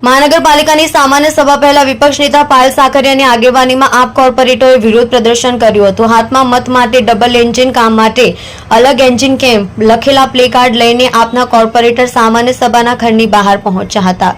મહાનગરપાલિકાની સામાન્ય સભા પહેલા વિપક્ષ નેતા પાયલ સાકરિયાની આગેવાનીમાં આપ કોર્પોરેટરોએ વિરોધ પ્રદર્શન કર્યું હતું। હાથમાં મત માટે ડબલ એન્જિન, કામ માટે અલગ એન્જિન કેમ લખેલા પ્લે કાર્ડ લઈને આપના કોર્પોરેટર સામાન્ય સભાના ઘરની બહાર પહોંચ્યા હતા।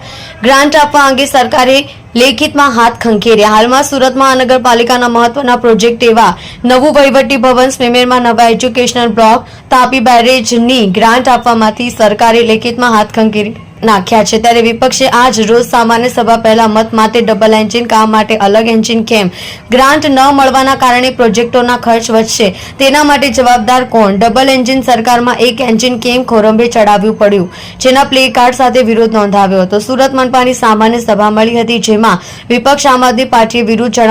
ગ્રાન્ટ આપવા અંગે સરકારે લેખિતમાં હાથ ખંખેર્યા। હાલમાં સુરત મહાનગરપાલિકાના મહત્વના પ્રોજેક્ટ એવા નવું વહીવટી ભવન, સ્વિમેરમાં નવા એજ્યુકેશનલ બ્લોક, તાપી બેરેજની ગ્રાન્ટ આપવામાંથી સરકારે લેખિતમાં હાથ ખંખેરી નાખ્યા છે। ત્યારે વિપક્ષે આજ રોજ સામાન્ય સભા પહેલા મત માટે ડબલ એન્જિન, કામ માટે અલગ એન્જિન કેમ ગ્રાન્ટ ન મળવાના કારણે પ્રોજેક્ટોના ખર્ચ વધશે, તેના માટે જવાબદાર કોણ, ડબલ એન્જિન સરકારમાં એક એન્જિન કેમ ખોરંભે ચડાવવું પડ્યું, જેના પ્લે કાર્ડ સાથે વિરોધ નોંધાવ્યો હતો। સુરત મનપાની સામાન્ય સભા મળી હતી, જેમાં વિપક્ષ આમ આદમી પાર્ટીએ વિરોધ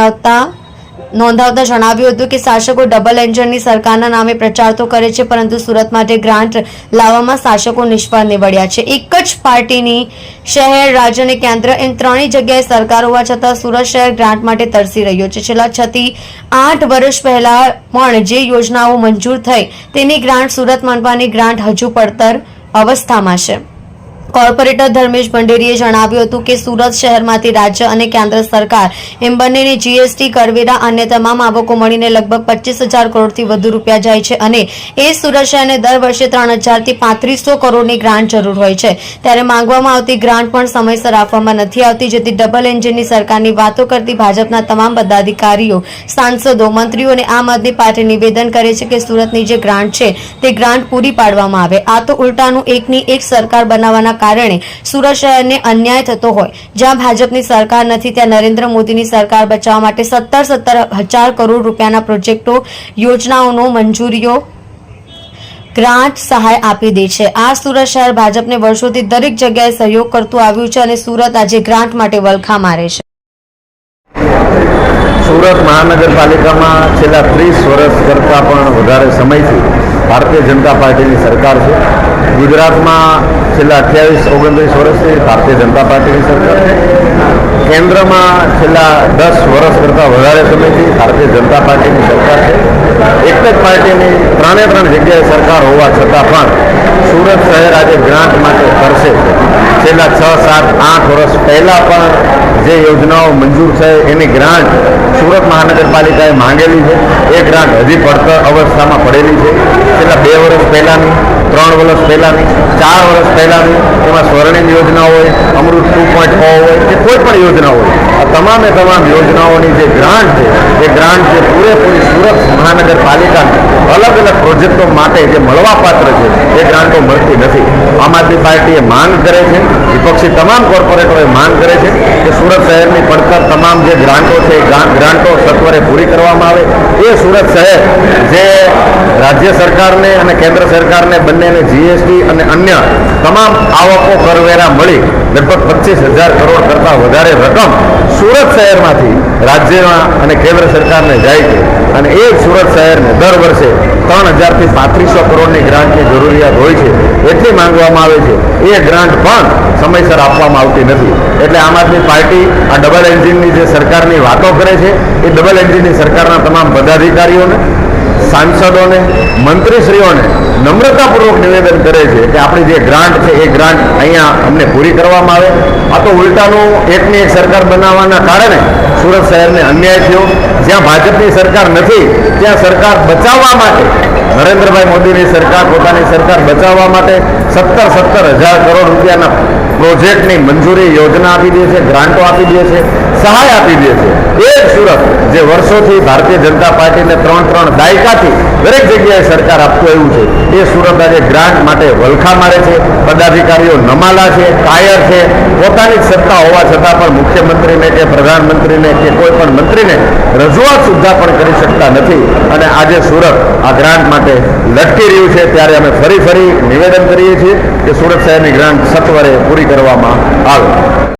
નોંધાવતા જણાવ્યું હતું કે શાસકો ડબલ એન્જિનની સરકારના નામે પ્રચાર તો કરે છે, પરંતુ સુરત માટે ગ્રાન્ટ લાવવામાં શાસકો નિષ્ફળ નીવડ્યા છે। એક જ પાર્ટીની શહેર, રાજ્ય અને કેન્દ્ર એમ ત્રણેય જગ્યાએ સરકાર હોવા છતાં સુરત શહેર ગ્રાન્ટ માટે તરસી રહ્યો છે। છેલ્લા 6 થી 8 વર્ષ પહેલા પણ જે યોજનાઓ મંજૂર થઈ તેની ગ્રાન્ટ, સુરત મનપાની ગ્રાન્ટ હજુ પડતર અવસ્થામાં છે। કોર્પોરેટર ધર્મેશ ભંડેરીએ જણાવ્યું હતું કે સુરત શહેરમાંથી રાજ્ય અને કેન્દ્ર સરકાર એમ બંનેને જીએસટી, કરવેરા, અન્ય તમામ આવકો મળીને લગભગ 25,000 કરોડથી વધુ રૂપિયા જાય છે અને એ સુરત શહેરને દર વર્ષે 3,000 થી 3500 કરોડની ગ્રાન્ટ જરૂર હોય છે। ત્યારે માંગવામાં આવતી ગ્રાન્ટ પણ સમયસર આપવામાં નથી આવતી, જેથી ડબલ એન્જિનની સરકારની વાતો કરતી ભાજપના તમામ પદાધિકારીઓ, સાંસદો, મંત્રીઓ અને આમ આદમી પાર્ટી નિવેદન કરે છે કે સુરતની જે ગ્રાન્ટ છે તે ગ્રાન્ટ પૂરી પાડવામાં આવે। આ તો ઉલટાનું એકની એક સરકાર બનાવવાના કારણે સુરત શહેરને અન્યાય થતો હોય। જ્યાં ભાજપની સરકાર નથી ત્યાં નરેન્દ્ર મોદીની સરકાર બચાવવા માટે 17,000 કરોડ રૂપિયાના પ્રોજેક્ટો, યોજનાઓનો મંજૂરીઓ, ગ્રાન્ટ, સહાય આપી દે છે। આ સુરત શહેર ભાજપને વર્ષોથી દરેક જગ્યાએ સહયોગ કરતું આવ્યું છે અને સુરત આજે ગ્રાન્ટ માટે વલખા મારે છે। સુરત મહાનગરપાલિકામાં છેલ્લા 30 વર્ષ કરતાં પણ વધારે સમયથી ભારતીય જનતા પાર્ટીની સરકાર છે। ગુજરાતમાં છેલ્લા 28-29 વર્ષથી ભારતીય જનતા પાર્ટીની સરકાર છે। કેન્દ્રમાં છેલ્લા 10 વર્ષ કરતાં વધારે સમયથી ભારતીય જનતા પાર્ટીની સરકાર છે। એક જ પાર્ટીની ત્રણે જગ્યાએ સરકાર હોવા છતાં પણ સુરત શહેર આજે ગ્રાન્ટ માટે તરસે છે। છેલ્લા 6, 7, 8 વર્ષ પહેલાં પણ જે યોજનાઓ મંજૂર છે એની ગ્રાન્ટ સુરત મહાનગરપાલિકાએ માંગેલી છે, એ ગ્રાન્ટ હજી પડતર અવસ્થામાં પડેલી છે। છેલ્લા 2 વર્ષ પહેલાંની, 3 વર્ષ પહેલાંની, 4 વર્ષ પહેલાંની, એમાં સ્વર્ણિમ યોજના હોય, અમૃત 2.0 હોય કે કોઈ પણ યોજના હોય, આ તમામ યોજનાઓની જે ગ્રાન્ટ છે એ ગ્રાન્ટ જે પૂરેપૂરી સુરત મહાનગરપાલિકાને અલગ પ્રોજેક્ટો માટે જે મળવાપાત્ર છે એ ગ્રાન્ટો મળતી નથી। આમ આદમી પાર્ટીએ માંગ કરે છે, વિપક્ષી તમામ કોર્પોરેટરોએ માંગ કરે છે કે સુરત શહેરની પડતર તમામ જે ગ્રાન્ટો છે એ ગ્રાન્ટો સત્વરે પૂરી કરવામાં આવે। એ સુરત શહેર જે રાજ્ય સરકારને અને કેન્દ્ર સરકારને બંનેને જીએસટી અને અન્ય તમામ આવકો કરવેરા મળી લગભગ 25,000 કરોડ કરતાં વધારે રકમ સુરત શહેરમાંથી રાજ્યમાં અને કેન્દ્ર સરકારને જાય છે અને એ સુરત શહેરને દર વર્ષે 3,000 થી 3500 કરોડની ગ્રાન્ટની જરૂરિયાત હોય છે, એટલી માંગવામાં આવે છે। એ ગ્રાન્ટ પણ સમયસર આપવામાં આવતી નથી। એટલે આમ આદમી પાર્ટી આ ડબલ એન્જિનની જે સરકારની વાતો કરે છે એ ડબલ એન્જિનની સરકારના તમામ પદાધિકારીઓને, સાંસદોને, મંત્રીશ્રીઓને નમ્રતાપૂર્વક નિવેદન કરે છે કે આપણી જે ગ્રાન્ટ છે એ ગ્રાન્ટ અહીંયા અમને પૂરી કરવામાં આવે। આ તો ઉલટાનું એકની એક સરકાર બનાવવાના કારણે સુરત શહેરને અન્યાય થયો। જ્યાં ભાજપની સરકાર નથી ત્યાં સરકાર બચાવવા માટે નરેન્દ્રભાઈ મોદીની સરકાર પોતાની સરકાર બચાવવા માટે 17,000 કરોડ રૂપિયાના પ્રોજેક્ટની મંજૂરી, યોજના આપી દે છે, ગ્રાન્ટો આપી દે છે, સહાય આપી દે છે। એ જ સુરત જે વર્ષોથી ભારતીય જનતા પાર્ટીને 3 દાયકાથી દરેક જગ્યાએ સરકાર આપતું આવ્યું છે, એ સુરત આજે ગ્રાન્ટ માટે વલખા મારે છે। પદાધિકારીઓ નમાલા છે, કાયર છે, પોતાની જ સત્તા હોવા છતાં પણ મુખ્યમંત્રીને કે પ્રધાનમંત્રીને કે કોઈ પણ મંત્રીને રજૂઆત સુદ્ધા પણ કરી શકતા નથી અને આજે સુરત આ ગ્રાન્ટ માટે લટકી રહ્યું છે। ત્યારે અમે ફરી નિવેદન કરીએ છીએ કે સુરત શહેરની ગ્રાન્ટ સત્વરે પૂરી કરવામાં આવે।